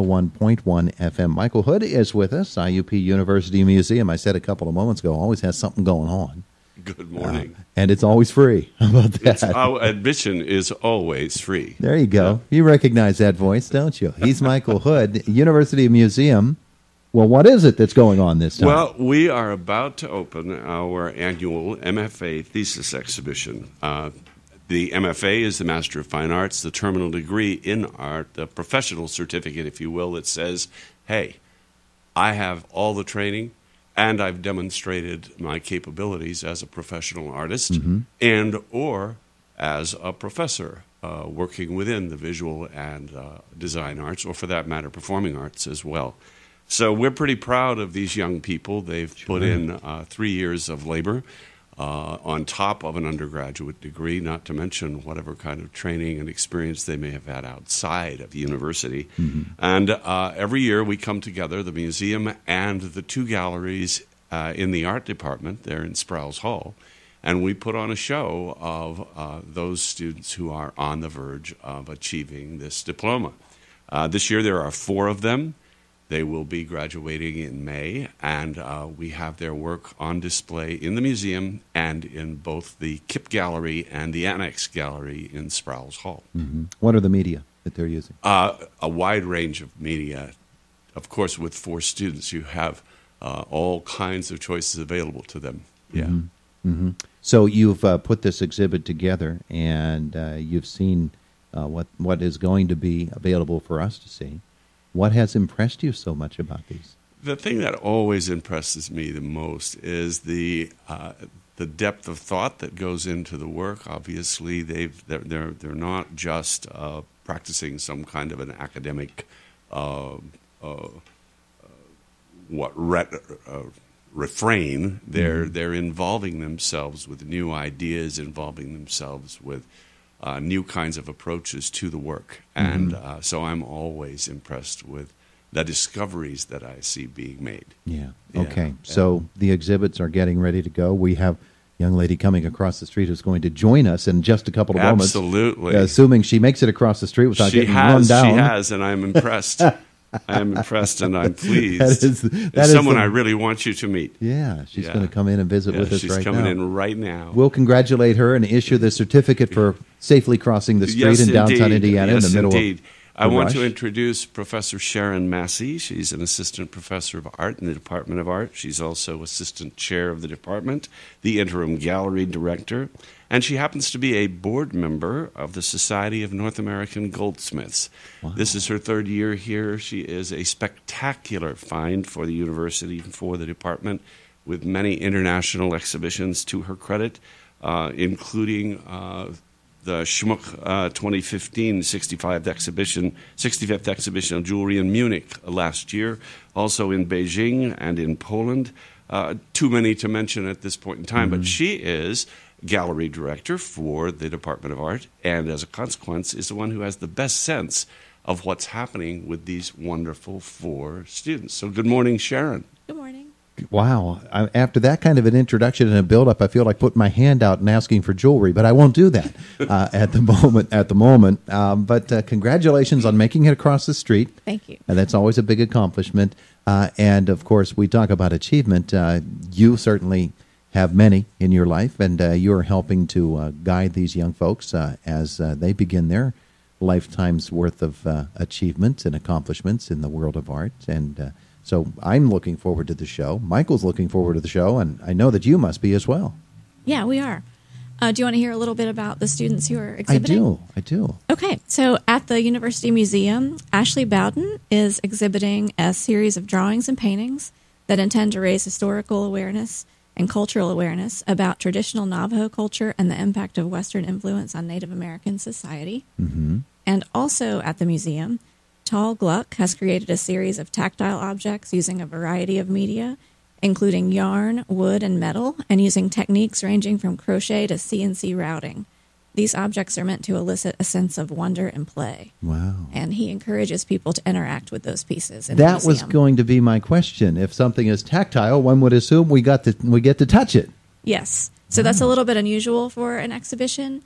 101.1 FM. Michael Hood is with us, IUP University Museum. I said a couple of moments ago, always has something going on. Good morning. And it's always free. How about that? Our admission is always free. There you go. Yeah. You recognize that voice, don't you? He's Michael Hood, University Museum. Well, what is it that's going on this time? Well, we are about to open our annual MFA Thesis exhibition. The MFA is the Master of Fine Arts, the terminal degree in art, the professional certificate, if you will, that says, hey, I have all the training and I've demonstrated my capabilities as a professional artist and or as a professor working within the visual and design arts, or for that matter, performing arts as well. So we're pretty proud of these young people. They've put in 3 years of labor on top of an undergraduate degree, not to mention whatever kind of training and experience they may have had outside of the university. And every year we come together, the museum and the two galleries in the art department there in Sprouse Hall, and we put on a show of those students who are on the verge of achieving this diploma. This year there are 4 of them. They will be graduating in May, and we have their work on display in the museum and in both the KIP Gallery and the Annex Gallery in Sprouse Hall. What are the media that they're using? A wide range of media. Of course, with 4 students, you have all kinds of choices available to them. Yeah. So you've put this exhibit together, and you've seen what is going to be available for us to see. What has impressed you so much about these? The thing that always impresses me the most is the depth of thought that goes into the work. Obviously, they're not just practicing some kind of an academic refrain. They're involving themselves with new ideas, involving themselves with new kinds of approaches to the work. And so I'm always impressed with the discoveries that I see being made. Yeah. Okay. So the exhibits are getting ready to go. We have a young lady coming across the street who's going to join us in just a couple of moments. Absolutely. Assuming she makes it across the street without getting run down. She has, and I'm impressed. I am impressed and I'm pleased. That is someone I really want you to meet. Yeah, she's going to come in and visit with us right now. She's coming in right now. We'll congratulate her and issue the certificate for safely crossing the street in downtown Indiana in the middle of the I want rush. to introduce Professor Sharon Massey. She's an assistant professor of art in the Department of Art. She's also assistant chair of the department, the interim gallery director, and she happens to be a board member of the Society of North American Goldsmiths. Wow. This is her 3rd year here. She is a spectacular find for the university and for the department, with many international exhibitions to her credit, including the Schmuck 2015 65th exhibition of jewelry in Munich last year, also in Beijing and in Poland. Too many to mention at this point in time, but she is gallery director for the Department of Art, and as a consequence is the one who has the best sense of what's happening with these wonderful 4 students. So good morning, Sharon. Good morning. Wow. After that kind of an introduction and a build-up, I feel like putting my hand out and asking for jewelry, but I won't do that at the moment. But congratulations on making it across the street. Thank you. And that's always a big accomplishment. And, of course, we talk about achievement. You certainly have many in your life, and you're helping to guide these young folks as they begin their lifetime's worth of achievements and accomplishments in the world of art. And so I'm looking forward to the show. Michael's looking forward to the show, and I know that you must be as well. Yeah, we are. Do you want to hear a little bit about the students who are exhibiting? I do. Okay, so at the University Museum, Ashley Bowden is exhibiting a series of drawings and paintings that intend to raise historical awareness and cultural awareness about traditional Navajo culture and the impact of Western influence on Native American society. And also at the museum, Tal Gluck has created a series of tactile objects using a variety of media, including yarn, wood, and metal, and using techniques ranging from crochet to CNC routing. These objects are meant to elicit a sense of wonder and play. Wow. And he encourages people to interact with those pieces in the That museum. was going to be my question. If something is tactile, one would assume we get to touch it. Yes. So that's a little bit unusual for an exhibition,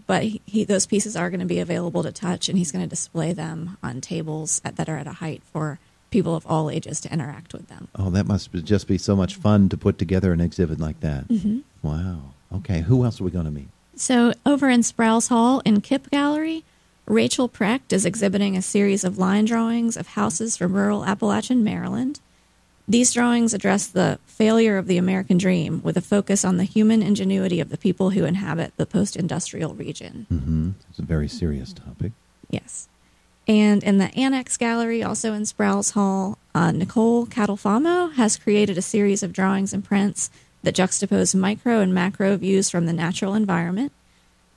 but those pieces are going to be available to touch, and he's going to display them on tables that are at a height for people of all ages to interact with them. Oh, that must just be so much fun to put together an exhibit like that. Mm-hmm. Wow. Okay, who else are we going to meet? So over in Sprouse Hall in Kipp Gallery, Rachel Precht is exhibiting a series of line drawings of houses from rural Appalachian Maryland. These drawings address the failure of the American dream with a focus on the human ingenuity of the people who inhabit the post-industrial region. Mm-hmm. It's a very serious topic. Yes. And in the Annex Gallery, also in Sprouse Hall, Nicole Catalfamo has created a series of drawings and prints that juxtapose micro and macro views from the natural environment.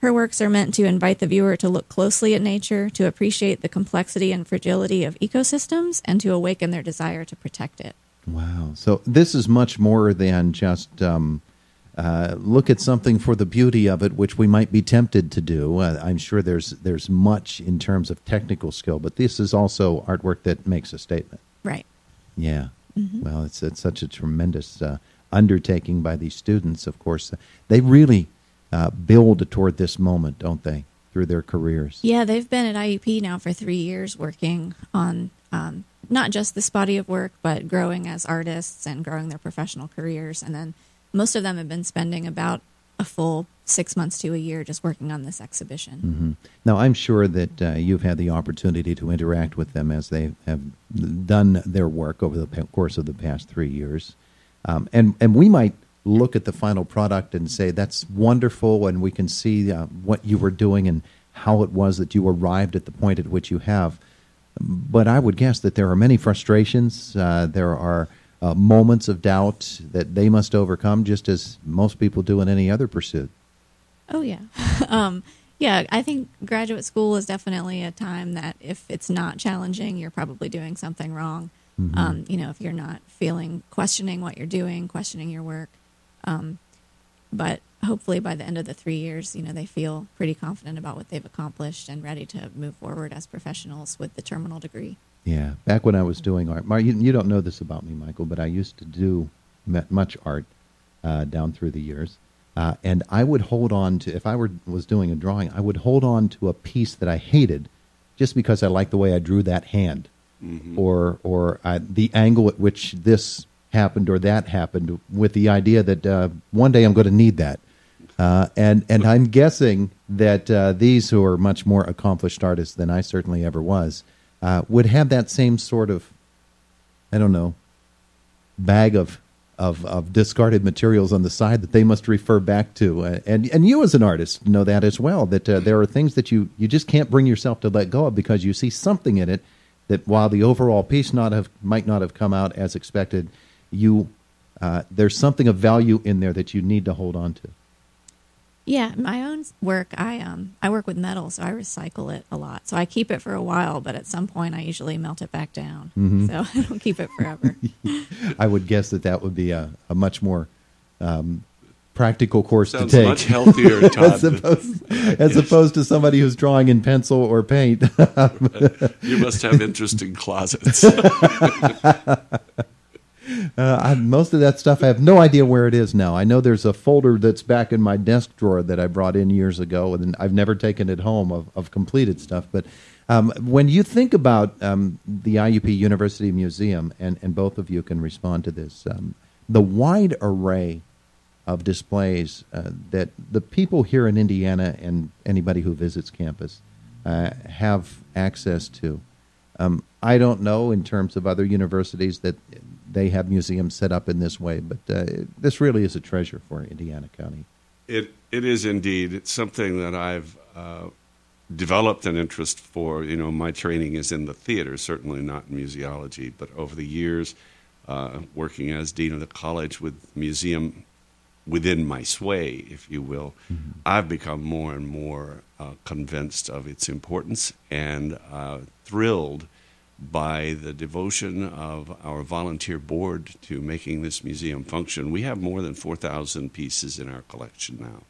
Her works are meant to invite the viewer to look closely at nature, to appreciate the complexity and fragility of ecosystems, and to awaken their desire to protect it. Wow. So this is much more than just look at something for the beauty of it, which we might be tempted to do. I'm sure there's much in terms of technical skill, but this is also artwork that makes a statement. Right. Yeah. Mm-hmm. Well, it's such a tremendous undertaking by these students, of course. They really build toward this moment, don't they, through their careers? Yeah, they've been at IUP now for 3 years working on not just this body of work, but growing as artists and growing their professional careers. And then most of them have been spending about a full 6 months to a year just working on this exhibition. Mm-hmm. Now, I'm sure that you've had the opportunity to interact with them as they have done their work over the course of the past 3 years. And we might look at the final product and say, that's wonderful, and we can see what you were doing and how it was that you arrived at the point at which you have. But I would guess that there are many frustrations. There are moments of doubt that they must overcome, just as most people do in any other pursuit. Oh, yeah. Yeah, I think graduate school is definitely a time that if it's not challenging, you're probably doing something wrong. Mm-hmm. If you're not questioning what you're doing, questioning your work. But hopefully by the end of the 3 years, they feel pretty confident about what they've accomplished and ready to move forward as professionals with the terminal degree. Yeah. Back when I was doing art, you don't know this about me, Michael, but I used to do much art down through the years. And I would hold on to, if I was doing a drawing, I would hold on to a piece that I hated just because I liked the way I drew that hand. Mm-hmm. or the angle at which this happened or that happened, with the idea that one day I'm going to need that. And I'm guessing that these who are much more accomplished artists than I certainly ever was would have that same sort of, bag of discarded materials on the side that they must refer back to. And you as an artist know that as well, that there are things that you just can't bring yourself to let go of because you see something in it that while the overall piece might not have come out as expected, there's something of value in there that you need to hold on to. Yeah, my own work, I work with metal, so I recycle it a lot. So I keep it for a while, but at some point I usually melt it back down. Mm-hmm. So I don't keep it forever. I would guess that would be a much more practical course Sounds to take. Much healthier, Todd. as opposed to somebody who's drawing in pencil or paint. You must have interesting closets. Most of that stuff, I have no idea where it is now. I know there's a folder that's back in my desk drawer that I brought in years ago, and I've never taken it home of completed stuff. But when you think about the IUP University Museum, and both of you can respond to this, the wide array of displays that the people here in Indiana and anybody who visits campus have access to. I don't know in terms of other universities that they have museums set up in this way, but this really is a treasure for Indiana County. It is indeed. It's something that I've developed an interest for. My training is in the theater, certainly not in museology, but over the years, working as dean of the college with museum within my sway, if you will, mm-hmm. I've become more and more convinced of its importance and thrilled by the devotion of our volunteer board to making this museum function. We have more than 4,000 pieces in our collection now.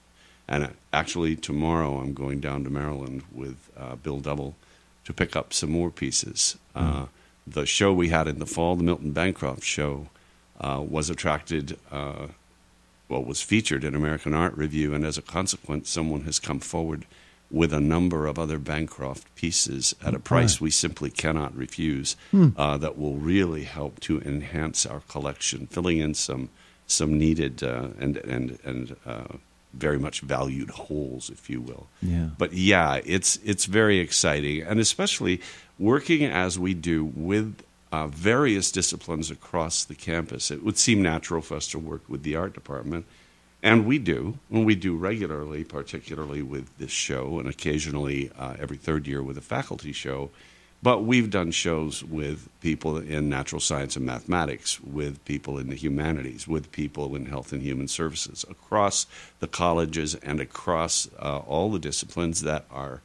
And actually tomorrow I'm going down to Maryland with Bill Double to pick up some more pieces. Mm-hmm. The show we had in the fall, the Milton Bancroft show, was attracted was featured in American Art Review, and as a consequence, someone has come forward with a number of other Bancroft pieces at a price we simply cannot refuse that will really help to enhance our collection, filling in some needed and very much valued holes, if you will. Yeah. But yeah, it's very exciting, and especially working as we do with various disciplines across the campus. It would seem natural for us to work with the art department. And we do regularly, particularly with this show, and occasionally every third year with a faculty show. But we've done shows with people in natural science and mathematics, with people in the humanities, with people in health and human services, across the colleges and across all the disciplines that are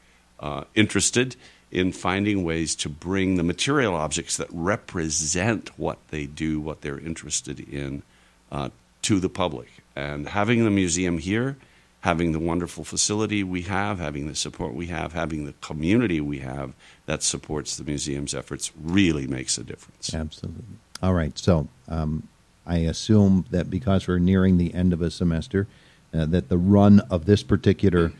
interested in finding ways to bring the material objects that represent what they do, what they're interested in, to the public. And having the museum here, having the wonderful facility we have, having the support we have, having the community we have that supports the museum's efforts really makes a difference. Absolutely. All right. So I assume that because we're nearing the end of a semester, that the run of this particular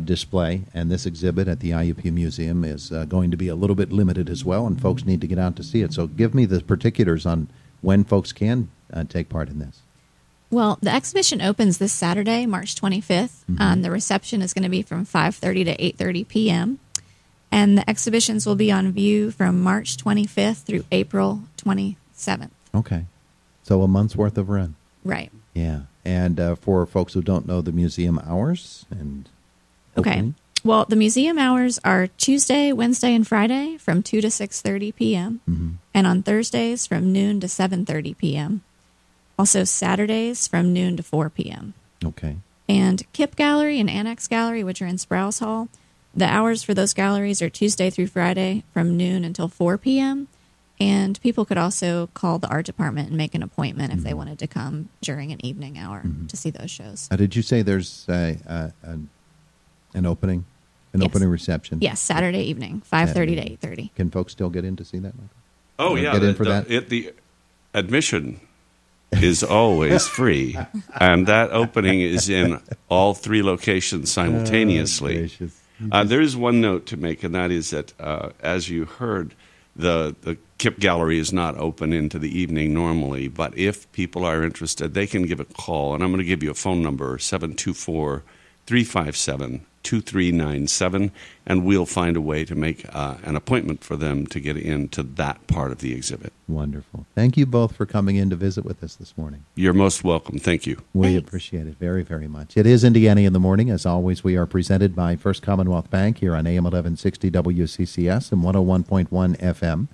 display and this exhibit at the IUP Museum is going to be a little bit limited as well, and folks need to get out to see it. So give me the particulars on when folks can take part in this. Well, the exhibition opens this Saturday, March 25th. The reception is going to be from 5:30 to 8:30 p.m. And the exhibitions will be on view from March 25th through April 27th. Okay. So a month's worth of run. Right. Yeah. And for folks who don't know the museum hours and opening? Okay. Well, the museum hours are Tuesday, Wednesday, and Friday from 2 to 6:30 p.m. And on Thursdays from noon to 7:30 p.m. Also Saturdays from noon to 4 p.m. Okay. And Kip Gallery and Annex Gallery, which are in Sprouse Hall, the hours for those galleries are Tuesday through Friday from noon until 4 p.m. And people could also call the art department and make an appointment if they wanted to come during an evening hour to see those shows. Did you say there's an opening? An opening reception? Yes, Saturday evening, 5:30 to 8:30. Can folks still get in to see that, Michael? Oh, yeah. Get in for that? The admission is always free, and that opening is in all three locations simultaneously. There is one note to make, and that is that, as you heard, the Kip Gallery is not open into the evening normally, but if people are interested, they can give a call, and I'm going to give you a phone number, 724-357-2397, and we'll find a way to make an appointment for them to get into that part of the exhibit. Wonderful. Thank you both for coming in to visit with us this morning. You're most welcome. Thank you. We appreciate it very, very much. It is Indiana in the Morning. As always, we are presented by First Commonwealth Bank here on AM 1160 WCCS and 101.1 FM.